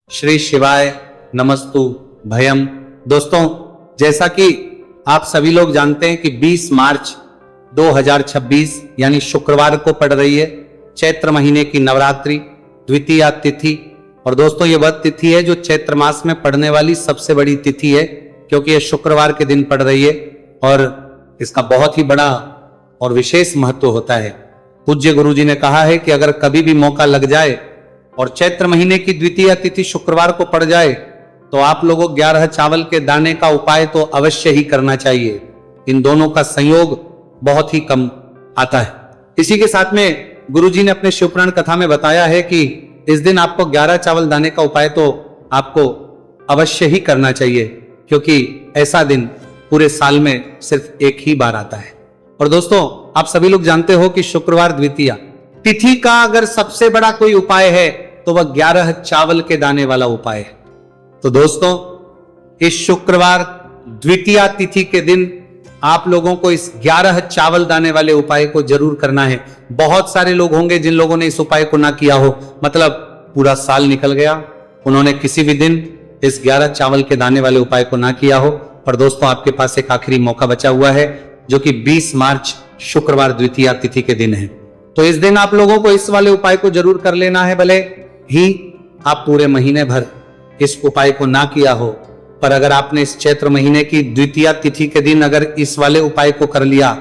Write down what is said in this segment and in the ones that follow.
श्री शिवाय नमस्तु भयम। दोस्तों, जैसा कि आप सभी लोग जानते हैं कि 20 मार्च 2026 यानी शुक्रवार को पड़ रही है चैत्र महीने की नवरात्रि द्वितीया तिथि। और दोस्तों, ये वह तिथि है जो चैत्र मास में पड़ने वाली सबसे बड़ी तिथि है, क्योंकि ये शुक्रवार के दिन पड़ रही है और इसका बहुत ही बड़ा और विशेष महत्व होता है। पूज्य गुरु जी ने कहा है कि अगर कभी भी मौका लग जाए और चैत्र महीने की द्वितीय तिथि शुक्रवार को पड़ जाए तो आप लोगों 11 चावल के दाने का उपाय तो अवश्य ही करना चाहिए। इन दोनों का संयोग बहुत ही कम आता है। इसी के साथ में गुरु जी ने अपने शिवपुराण कथा में बताया है कि इस दिन आपको 11 चावल दाने का उपाय तो आपको अवश्य ही करना चाहिए, क्योंकि ऐसा दिन पूरे साल में सिर्फ एक ही बार आता है। और दोस्तों, आप सभी लोग जानते हो कि शुक्रवार द्वितीया तिथि का अगर सबसे बड़ा कोई उपाय है तो वह 11 चावल के दाने वाला उपाय है। तो दोस्तों, इस शुक्रवार द्वितीया तिथि के दिन आप लोगों को इस 11 चावल दाने वाले उपाय को जरूर करना है। बहुत सारे लोग होंगे जिन लोगों ने इस उपाय को ना किया हो, मतलब पूरा साल निकल गया, उन्होंने किसी भी दिन इस 11 चावल के दाने वाले उपाय को ना किया हो। पर दोस्तों, आपके पास एक आखिरी मौका बचा हुआ है, जो कि 20 मार्च शुक्रवार द्वितीया तिथि के दिन है। तो इस दिन आप लोगों को इस वाले उपाय को जरूर कर लेना है। भले ही आप पूरे महीने भर इस उपाय को ना किया हो, पर अगर आपने इस चैत्र महीने की द्वितीया तिथि के दिन अगर इस वाले उपाय को कर लिया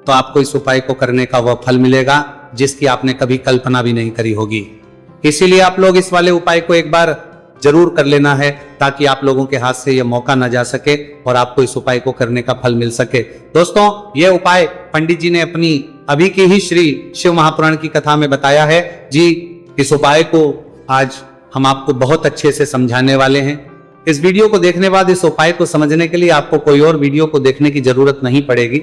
तो आपको इस उपाय को करने का वह फल मिलेगा जिसकी आपने कभी कल्पना भी नहीं करी होगी। इसीलिए आप लोग इस वाले उपाय को एक बार जरूर कर लेना है, ताकि आप लोगों के हाथ से यह मौका ना जा सके और आपको इस उपाय को करने का फल मिल सके। दोस्तों, यह उपाय पंडित जी ने अपनी अभी की ही श्री शिव महापुराण की कथा में बताया है जी। इस उपाय को आज हम आपको बहुत अच्छे से समझाने वाले हैं। इस वीडियो को देखने बाद इस उपाय को समझने के लिए आपको कोई और वीडियो को देखने की जरूरत नहीं पड़ेगी।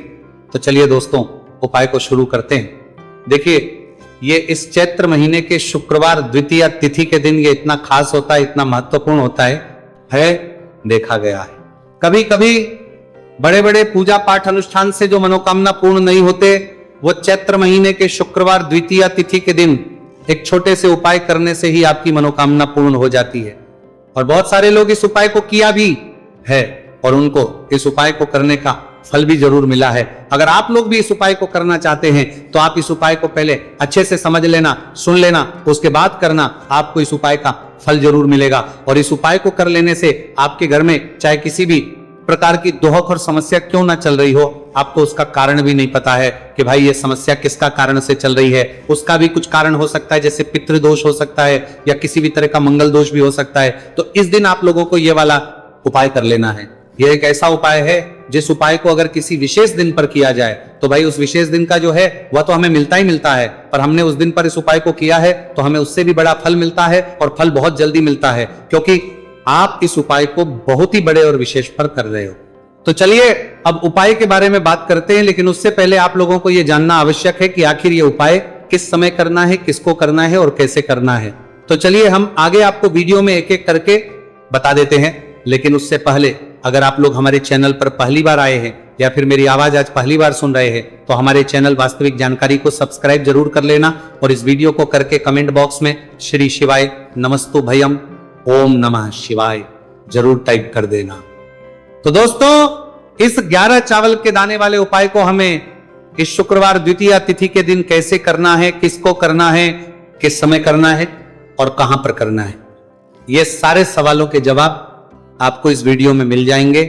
तो चलिए दोस्तों, उपाय को शुरू करते हैं। देखिए, ये इस चैत्र महीने के शुक्रवार द्वितीया तिथि के दिन ये इतना खास होता है, इतना महत्वपूर्ण होता है देखा गया है। कभी कभी बड़े बड़े पूजा पाठ अनुष्ठान से जो मनोकामना पूर्ण नहीं होते, वो चैत्र महीने के शुक्रवार द्वितीया तिथि के दिन एक छोटे से उपाय करने से ही आपकी मनोकामना पूर्ण हो जाती है। और बहुत सारे लोग इस उपाय को किया भी है और उनको इस उपाय को करने का फल भी जरूर मिला है। अगर आप लोग भी इस उपाय को करना चाहते हैं तो आप इस उपाय को पहले अच्छे से समझ लेना, सुन लेना, उसके बाद करना, आपको इस उपाय का फल जरूर मिलेगा। और इस उपाय को कर लेने से आपके घर में चाहे किसी भी प्रकार की दुख और समस्या क्यों ना चल रही हो, आपको उसका कारण भी नहीं पता है कि भाई ये समस्या किसका कारण से चल रही है, उसका भी कुछ कारण हो सकता है, जैसे पितृदोष हो सकता है या किसी भी तरह का मंगल दोष भी हो सकता है। तो इस दिन आप लोगों को ये वाला उपाय कर लेना है। यह एक ऐसा उपाय है जिस उपाय को अगर किसी विशेष दिन पर किया जाए तो भाई उस विशेष दिन का जो है वह तो हमें मिलता ही मिलता है, पर हमने उस दिन पर इस उपाय को किया है तो हमें उससे भी बड़ा फल मिलता है और फल बहुत जल्दी मिलता है, क्योंकि आप इस उपाय को बहुत ही बड़े और विशेष पर कर रहे हो। तो चलिए अब उपाय के बारे में बात करते हैं, लेकिन उससे पहले आप लोगों को यह जानना आवश्यक है कि आखिर ये उपाय किस समय करना है, किसको करना है और कैसे करना है। तो चलिए हम आगे आपको वीडियो में एक एक करके बता देते हैं। लेकिन उससे पहले अगर आप लोग हमारे चैनल पर पहली बार आए हैं या फिर मेरी आवाज आज पहली बार सुन रहे हैं तो हमारे चैनल वास्तविक जानकारी को सब्सक्राइब जरूर कर लेना और इस वीडियो को करके कमेंट बॉक्स में श्री शिवाय नमस्तु भयम ओम नमः शिवाय जरूर टाइप कर देना। तो दोस्तों, इस 11 चावल के दाने वाले उपाय को हमें इस शुक्रवार द्वितीया तिथि के दिन कैसे करना है, किसको करना है, किस समय करना है और कहां पर करना है, ये सारे सवालों के जवाब आपको इस वीडियो में मिल जाएंगे।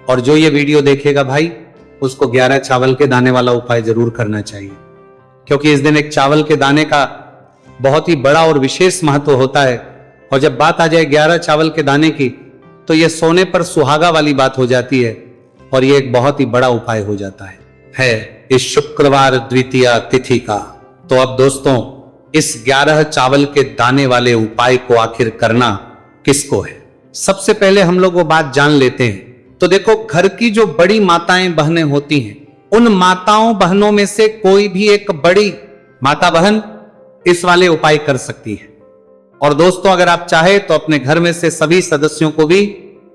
और जो ये वीडियो देखेगा भाई, उसको 11 चावल के दाने वाला उपाय जरूर करना चाहिए, क्योंकि इस दिन एक चावल के दाने का बहुत ही बड़ा और विशेष महत्व होता है। और जब बात आ जाए 11 चावल के दाने की तो यह सोने पर सुहागा वाली बात हो जाती है और यह एक बहुत ही बड़ा उपाय हो जाता है इस शुक्रवार द्वितीया तिथि का। तो अब दोस्तों, इस 11 चावल के दाने वाले उपाय को आखिर करना किसको है, सबसे पहले हम लोग वो बात जान लेते हैं। तो देखो, घर की जो बड़ी माताएं बहनें होती हैं, उन माताओं बहनों में से कोई भी एक बड़ी माता बहन इस वाले उपाय कर सकती है। और दोस्तों, अगर आप चाहे तो अपने घर में से सभी सदस्यों को भी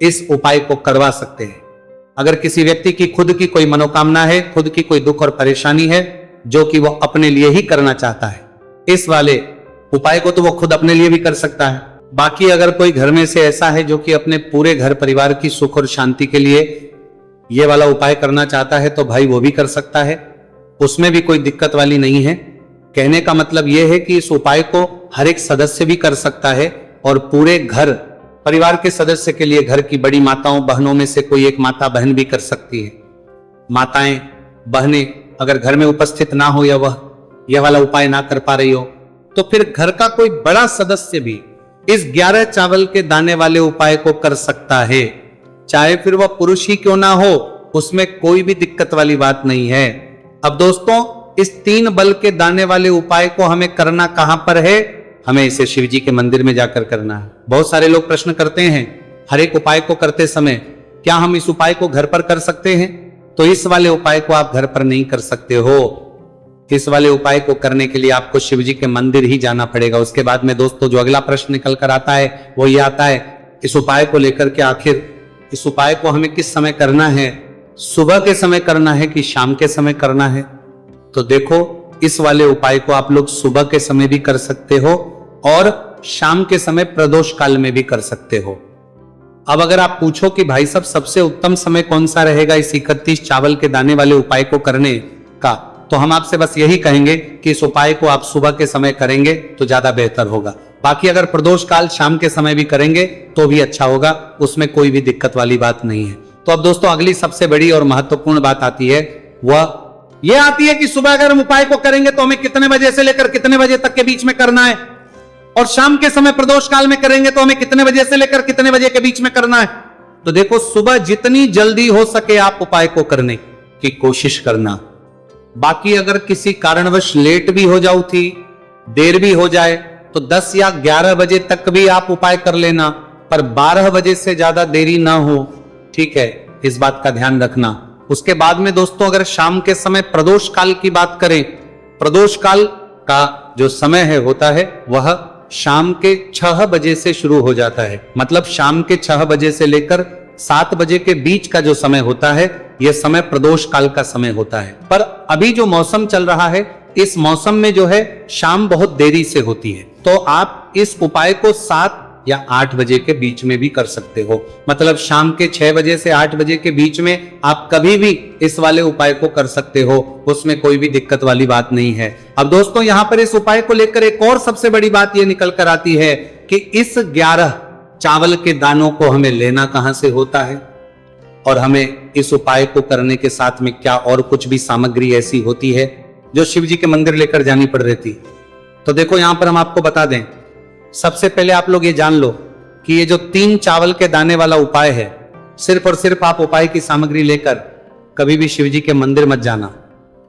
इस उपाय को करवा सकते हैं। अगर किसी व्यक्ति की खुद की कोई मनोकामना है, खुद की कोई दुख और परेशानी है जो कि वो अपने लिए ही करना चाहता है, इस वाले उपाय को तो वो खुद अपने लिए भी कर सकता है, बाकी अगर कोई घर में से ऐसा है जो कि अपने पूरे घर परिवार की सुख और शांति के लिए ये वाला उपाय करना चाहता है तो भाई वो भी कर सकता है, उसमें भी कोई दिक्कत वाली नहीं है। कहने का मतलब यह है कि इस उपाय को हर एक सदस्य भी कर सकता है और पूरे घर परिवार के सदस्य के लिए घर की बड़ी माताओं बहनों में से कोई एक माता बहन भी कर सकती है। माताएं बहनें अगर घर में उपस्थित ना हो या वह यह वाला उपाय ना कर पा रही हो तो फिर घर का कोई बड़ा सदस्य भी इस 11 चावल के दाने वाले उपाय को कर सकता है, चाहे फिर वह पुरुष ही क्यों ना हो, उसमें कोई भी दिक्कत वाली बात नहीं है। अब दोस्तों इस 3 बल के दाने वाले उपाय को हमें करना कहां पर है? हमें इसे शिव जी के मंदिर में जाकर करना है। बहुत सारे लोग प्रश्न करते हैं हर एक उपाय को करते समय क्या हम इस उपाय को घर पर कर सकते हैं? तो इस वाले उपाय को आप घर पर नहीं कर सकते हो। इस वाले उपाय को करने के लिए आपको शिव जी के मंदिर ही जाना पड़ेगा। उसके बाद में दोस्तों जो अगला प्रश्न निकल कर आता है वो ये आता है इस उपाय को लेकर के आखिर इस उपाय को हमें किस समय करना है? सुबह के समय करना है कि शाम के समय करना है? तो देखो इस वाले उपाय को आप लोग सुबह के समय भी कर सकते हो और शाम के समय प्रदोष काल में भी कर सकते हो। अब अगर आप पूछो कि भाई साहब सबसे उत्तम समय कौन सा रहेगा इस 31 चावल के दाने वाले उपाय को करने का, तो हम आपसे बस यही कहेंगे कि इस उपाय को आप सुबह के समय करेंगे तो ज्यादा बेहतर होगा। बाकी अगर प्रदोष काल शाम के समय भी करेंगे तो भी अच्छा होगा, उसमें कोई भी दिक्कत वाली बात नहीं है। तो अब दोस्तों अगली सबसे बड़ी और महत्वपूर्ण बात आती है, वह यह आती है कि सुबह अगर हम उपाय को करेंगे तो हमें कितने बजे से लेकर कितने बजे तक के बीच में करना है, और शाम के समय प्रदोष काल में करेंगे तो हमें कितने बजे से लेकर कितने बजे के बीच में करना है। तो देखो सुबह जितनी जल्दी हो सके आप उपाय को करने की कोशिश करना। बाकी अगर किसी कारणवश लेट भी हो जाओ थी, देर भी हो जाए तो 10 या 11 बजे तक भी आप उपाय कर लेना, पर 12 बजे से ज्यादा देरी ना हो, ठीक है, इस बात का ध्यान रखना। उसके बाद में दोस्तों अगर शाम के समय प्रदोष काल की बात करें, प्रदोष काल का जो समय है होता है वह शाम के 6 बजे से शुरू हो जाता है। मतलब शाम के 6 बजे से लेकर 7 बजे के बीच का जो समय होता है यह समय प्रदोष काल का समय होता है। पर अभी जो मौसम चल रहा है इस मौसम में जो है शाम बहुत देरी से होती है, तो आप इस उपाय को 7 या 8 बजे के बीच में भी कर सकते हो। मतलब शाम के 6 बजे से 8 बजे के बीच में आप कभी भी इस वाले उपाय को कर सकते हो, उसमें कोई भी दिक्कत वाली बात नहीं है। अब दोस्तों यहां पर इस उपाय को लेकर एक और सबसे बड़ी बात यह निकल कर आती है कि इस 11 चावल के दानों को हमें लेना कहां से होता है और हमें इस उपाय को करने के साथ में क्या और कुछ भी सामग्री ऐसी होती है जो शिव जी के मंदिर लेकर जानी पड़ रही थी। तो देखो यहां पर हम आपको बता दें, सबसे पहले आप लोग ये जान लो कि ये जो 3 चावल के दाने वाला उपाय है, सिर्फ और सिर्फ आप उपाय की सामग्री लेकर कभी भी शिव जी के मंदिर मत जाना,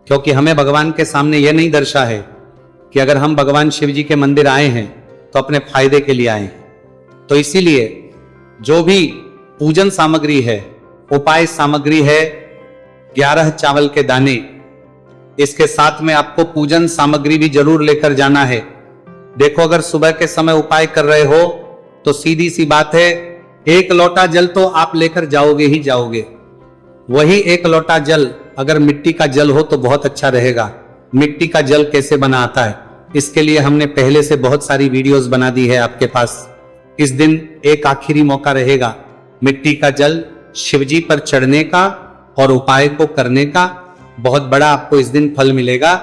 क्योंकि हमें भगवान के सामने यह नहीं दर्शा है कि अगर हम भगवान शिव जी के मंदिर आए हैं तो अपने फायदे के लिए आए हैं। तो इसीलिए जो भी पूजन सामग्री है, उपाय सामग्री है 11 चावल के दाने, इसके साथ में आपको पूजन सामग्री भी जरूर लेकर जाना है। देखो अगर सुबह के समय उपाय कर रहे हो तो सीधी सी बात है 1 लोटा जल तो आप लेकर जाओगे ही जाओगे। वही 1 लोटा जल अगर मिट्टी का जल हो तो बहुत अच्छा रहेगा। मिट्टी का जल कैसे बना आता है इसके लिए हमने पहले से बहुत सारी वीडियोस बना दी है आपके पास। इस दिन एक आखिरी मौका रहेगा मिट्टी का जल शिवजी पर चढ़ने का और उपाय को करने का, बहुत बड़ा आपको इस दिन फल मिलेगा।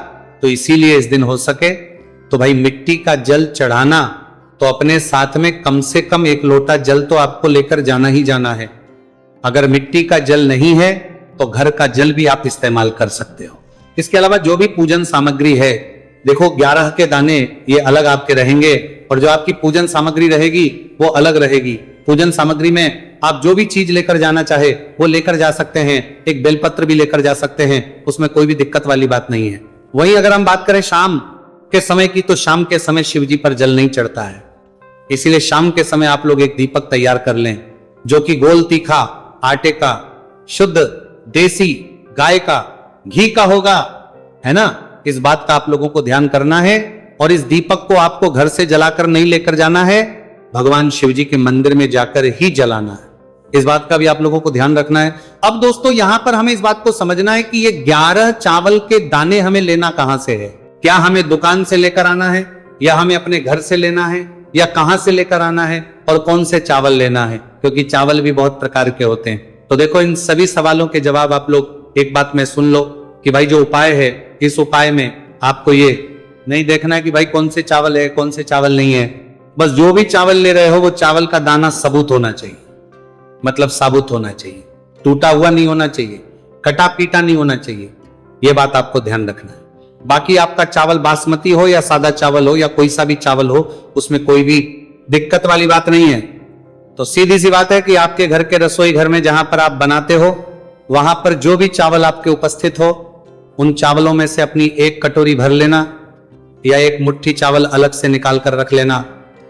तो इसीलिए इस दिन हो सके तो भाई मिट्टी का जल चढ़ाना, तो अपने साथ में कम से कम 1 लोटा जल तो आपको लेकर जाना ही जाना है। अगर मिट्टी का जल नहीं है तो घर का जल भी आप इस्तेमाल कर सकते हो। इसके अलावा जो भी पूजन सामग्री है, देखो 11 के दाने ये अलग आपके रहेंगे और जो आपकी पूजन सामग्री रहेगी वो अलग रहेगी। पूजन सामग्री में आप जो भी चीज लेकर जाना चाहे वो लेकर जा सकते हैं। एक बेलपत्र भी लेकर जा सकते हैं, उसमें कोई भी दिक्कत वाली बात नहीं है। वहीं अगर हम बात करें शाम के समय की, तो शाम के समय शिव जी पर जल नहीं चढ़ता है, इसीलिए शाम के समय आप लोग एक दीपक तैयार कर लें जो कि गोल तीखा आटे का, शुद्ध देसी गाय का घी का होगा, है ना। इस बात का आप लोगों को ध्यान करना है। और इस दीपक को आपको घर से जलाकर नहीं लेकर जाना है, भगवान शिव जी के मंदिर में जाकर ही जलाना है। इस बात का भी आप लोगों को ध्यान रखना है। अब दोस्तों यहां पर हमें इस बात को समझना है कि ये 11 चावल के दाने हमें लेना कहां से है। क्या हमें दुकान से लेकर आना है या हमें अपने घर से लेना है या कहां से लेकर आना है और कौन से चावल लेना है, क्योंकि चावल भी बहुत प्रकार के होते हैं। तो देखो, इन सभी सवालों के जवाब आप लोग एक बात में सुन लो कि भाई जो उपाय है, इस उपाय में आपको ये नहीं देखना है कि भाई कौन से चावल है कौन से चावल नहीं है। बस जो भी चावल ले रहे हो वो चावल का दाना सबूत होना चाहिए, मतलब साबुत होना चाहिए, टूटा हुआ नहीं होना चाहिए, कटा पीटा नहीं होना चाहिए। ये बात आपको ध्यान रखना है। बाकी आपका चावल बासमती हो या सादा चावल हो या कोई सा भी चावल हो, उसमें कोई भी दिक्कत वाली बात नहीं है। तो सीधी सी बात है कि आपके घर के रसोई घर में जहां पर आप बनाते हो, वहां पर जो भी चावल आपके उपस्थित हो, उन चावलों में से अपनी एक कटोरी भर लेना या एक मुट्ठी चावल अलग से निकाल कर रख लेना,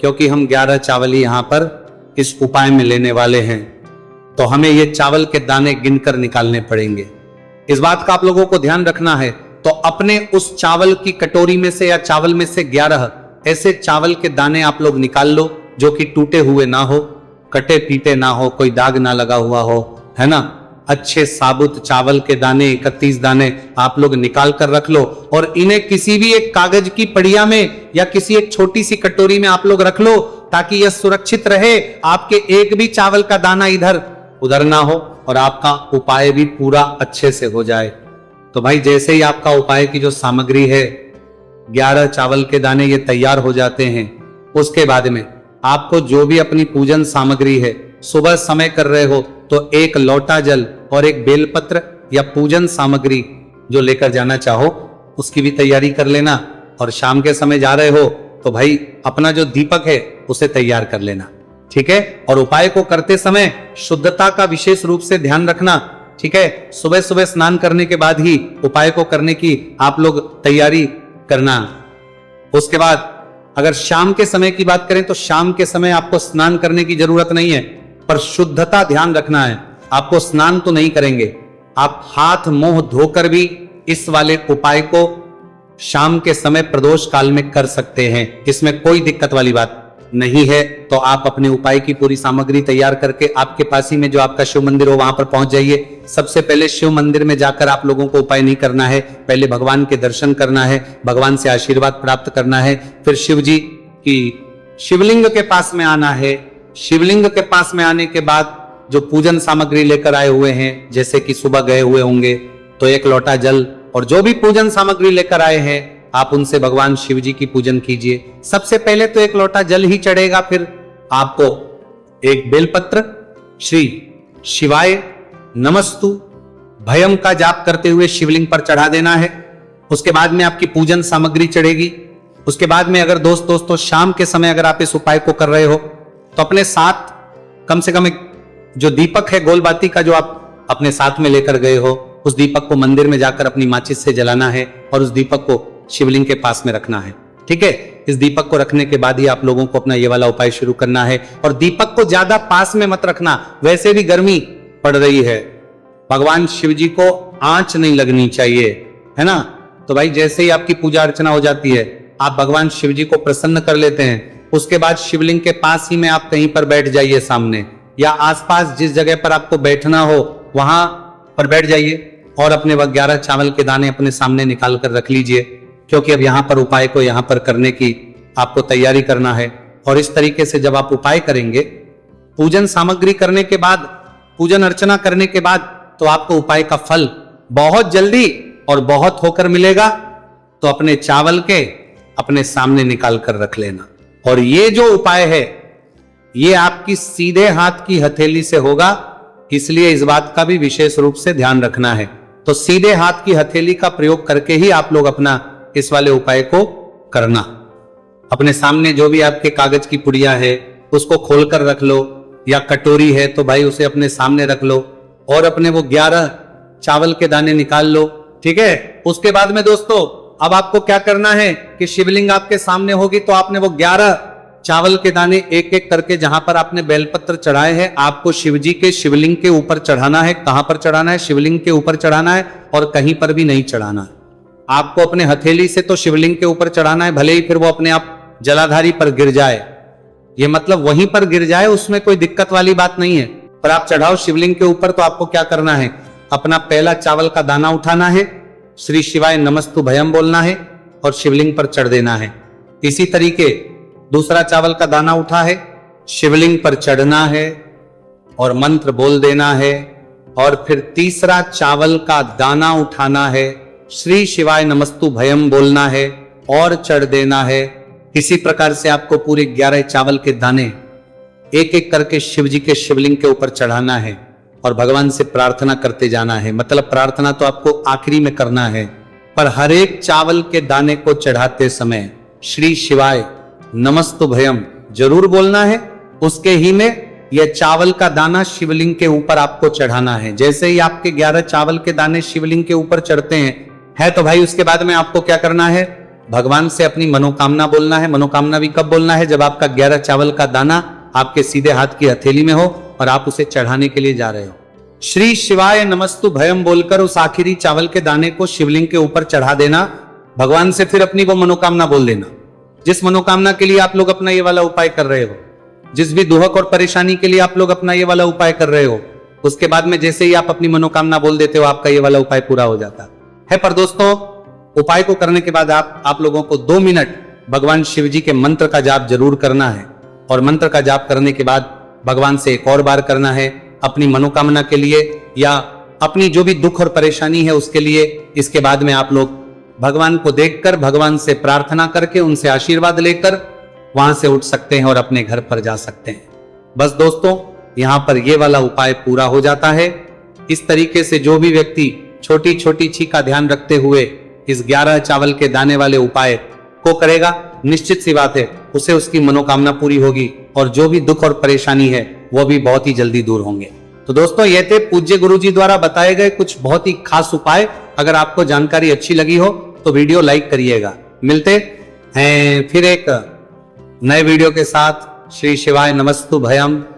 क्योंकि हम 11 चावल ही यहां पर इस उपाय में लेने वाले हैं। तो हमें ये चावल के दाने गिनकर निकालने पड़ेंगे। इस बात का आप लोगों को ध्यान रखना है। तो अपने उस चावल की कटोरी में से या चावल में से 11 ऐसे चावल के दाने आप लोग निकाल लो जो कि टूटे हुए ना हो, कटे पीटे ना हो, कोई दाग ना लगा हुआ हो, है ना। अच्छे साबुत चावल के दाने 31 दाने आप लोग निकाल कर रख लो और इन्हें किसी भी एक कागज की पड़िया में या किसी एक छोटी सी कटोरी में आप लोग रख लो, ताकि यह सुरक्षित रहे, आपके एक भी चावल का दाना इधर उधर ना हो और आपका उपाय भी पूरा अच्छे से हो जाए। तो भाई जैसे ही आपका उपाय की जो सामग्री है, 11 चावल के दाने ये तैयार हो जाते हैं, उसके बाद में आपको जो भी अपनी पूजन सामग्री है, सुबह समय कर रहे हो तो एक लोटा जल और एक बेलपत्र या पूजन सामग्री जो लेकर जाना चाहो उसकी भी तैयारी कर लेना। और शाम के समय जा रहे हो तो भाई अपना जो दीपक है उसे तैयार कर लेना, ठीक है। और उपाय को करते समय शुद्धता का विशेष रूप से ध्यान रखना, ठीक है। सुबह सुबह स्नान करने के बाद ही उपाय को करने की आप लोग तैयारी करना। उसके बाद अगर शाम के समय की बात करें तो शाम के समय आपको स्नान करने की जरूरत नहीं है, पर शुद्धता ध्यान रखना है। आपको स्नान तो नहीं करेंगे, आप हाथ मुंह धोकर भी इस वाले उपाय को शाम के समय प्रदोष काल में कर सकते हैं, इसमें कोई दिक्कत वाली बात नहीं है। तो आप अपने उपाय की पूरी सामग्री तैयार करके आपके पास ही में जो आपका शिव मंदिर हो वहां पर पहुंच जाइए। सबसे पहले शिव मंदिर में जाकर आप लोगों को उपाय नहीं करना है, पहले भगवान के दर्शन करना है, भगवान से आशीर्वाद प्राप्त करना है, फिर शिव जी की शिवलिंग के पास में आना है। शिवलिंग के पास में आने के बाद जो पूजन सामग्री लेकर आए हुए हैं, जैसे कि सुबह गए हुए होंगे तो एक लोटा जल और जो भी पूजन सामग्री लेकर आए हैं आप उनसे भगवान शिव जी की पूजन कीजिए। सबसे पहले तो एक लोटा जल ही चढ़ेगा, फिर आपको एक बेलपत्र श्री शिवाय नमस्तु भयम का जाप करते हुए शिवलिंग पर चढ़ा देना है। उसके बाद में आपकी पूजन सामग्री चढ़ेगी। उसके बाद में अगर दोस्तों शाम के समय अगर आप इस उपाय को कर रहे हो तो अपने साथ कम से कम एक जो दीपक है गोलबाती का जो आप अपने साथ में लेकर गए हो, उस दीपक को मंदिर में जाकर अपनी माचिस से जलाना है और उस दीपक को शिवलिंग के पास में रखना है, ठीक है। इस दीपक को रखने के बाद ही आप लोगों को अपना ये वाला उपाय शुरू करना है। और दीपक को ज्यादा पास में मत रखना, वैसे भी गर्मी पड़ रही है, भगवान शिव जी को आंच नहीं लगनी चाहिए, है ना। तो भाई जैसे ही आपकी पूजा अर्चना हो जाती है, आप भगवान शिव जी को प्रसन्न कर लेते हैं। उसके बाद शिवलिंग के पास ही में आप कहीं पर बैठ जाइए सामने, या आसपास जिस जगह पर आपको बैठना हो वहां पर बैठ जाइए और अपने वह 11 चावल के दाने अपने सामने निकाल कर रख लीजिए, क्योंकि अब यहां पर उपाय को यहां पर करने की आपको तैयारी करना है। और इस तरीके से जब आप उपाय करेंगे, पूजन सामग्री करने के बाद, पूजन अर्चना करने के बाद, तो आपको उपाय का फल बहुत जल्दी और बहुत होकर मिलेगा। तो अपने चावल के अपने सामने निकाल कर रख लेना। और ये जो उपाय है ये आपकी सीधे हाथ की हथेली से होगा, इसलिए इस बात का भी विशेष रूप से ध्यान रखना है। तो सीधे हाथ की हथेली का प्रयोग करके ही आप लोग अपना इस वाले उपाय को करना। अपने सामने जो भी आपके कागज की पुड़िया है उसको खोलकर रख लो, या कटोरी है तो भाई उसे अपने सामने रख लो और अपने वो 11 चावल के दाने निकाल लो, ठीक है। उसके बाद में दोस्तों अब आपको क्या करना है कि शिवलिंग आपके सामने होगी तो आपने वो 11 चावल के दाने एक एक करके जहां पर आपने बेलपत्र चढ़ाए हैं आपको शिवजी के शिवलिंग के ऊपर चढ़ाना है। कहां पर चढ़ाना है? शिवलिंग के ऊपर चढ़ाना है और कहीं पर भी नहीं चढ़ाना है। आपको अपने हथेली से तो शिवलिंग के ऊपर चढ़ाना है, भले ही फिर वो अपने आप जलाधारी पर गिर जाए, ये मतलब वहीं पर गिर जाए, उसमें कोई दिक्कत वाली बात नहीं है, पर आप चढ़ाओ शिवलिंग के ऊपर। तो आपको क्या करना है, अपना पहला चावल का दाना उठाना है, श्री शिवाय नमस्तु भयम बोलना है और शिवलिंग पर चढ़ देना है। इसी तरीके दूसरा चावल का दाना उठा है, शिवलिंग पर चढ़ना है और मंत्र बोल देना है। और फिर तीसरा चावल का दाना उठाना है, श्री शिवाय नमस्तु भयम बोलना है और चढ़ देना है। इसी प्रकार से आपको पूरे 11 चावल के दाने एक एक करके शिव जी के शिवलिंग के ऊपर चढ़ाना है और भगवान से प्रार्थना करते जाना है। मतलब प्रार्थना तो आपको आखिरी में करना है, पर हर एक चावल के दाने को चढ़ाते समय श्री शिवाय नमस्तु भयम जरूर बोलना है। उसके ही में यह चावल का दाना शिवलिंग के ऊपर आपको चढ़ाना है। जैसे ही आपके 11 चावल के दाने शिवलिंग के ऊपर चढ़ते हैं तो भाई उसके बाद में आपको क्या करना है, भगवान से अपनी मनोकामना बोलना है। मनोकामना भी कब बोलना है, जब आपका 11 चावल का दाना आपके सीधे हाथ की हथेली में हो और आप उसे चढ़ाने के लिए जा रहे हो। श्री शिवाय नमस्तु भयम बोलकर उस आखिरी चावल के दाने को शिवलिंग के ऊपर चढ़ा देना। भगवान से फिर अपनी वो मनोकामना बोल देना, जिस मनोकामना के लिए आप लोग अपना ये वाला उपाय कर रहे हो, जिस भी दुहक और परेशानी के लिए आप लोग अपना ये वाला उपाय कर रहे हो। उसके बाद में जैसे ही आप अपनी मनोकामना बोल देते हो, आपका ये वाला उपाय पूरा हो जाता है। पर दोस्तों, उपाय को करने के बाद आप लोगों को 2 मिनट भगवान शिव जी के मंत्र का जाप जरूर करना है। और मंत्र का जाप करने के बाद भगवान से एक और बार करना है अपनी मनोकामना के लिए या अपनी जो भी दुख और परेशानी है उसके लिए। इसके बाद में आप लोग भगवान को देखकर, भगवान से प्रार्थना करके, उनसे आशीर्वाद लेकर वहां से उठ सकते हैं और अपने घर पर जा सकते हैं। बस दोस्तों, यहां पर यह वाला उपाय पूरा हो जाता है। इस तरीके से जो भी व्यक्ति छोटी छोटी ची का ध्यान रखते हुए इस 11 चावल के दाने वाले उपाय को करेगा, निश्चित सी बात है उसे उसकी मनोकामना पूरी होगी और जो भी दुख और परेशानी है वो भी बहुत ही जल्दी दूर होंगे। तो दोस्तों, ये थे पूज्य गुरु जी द्वारा बताए गए कुछ बहुत ही खास उपाय। अगर आपको जानकारी अच्छी लगी हो तो वीडियो लाइक करिएगा। मिलते हैं फिर एक नए वीडियो के साथ। श्री शिवाय नमस्तु भयम।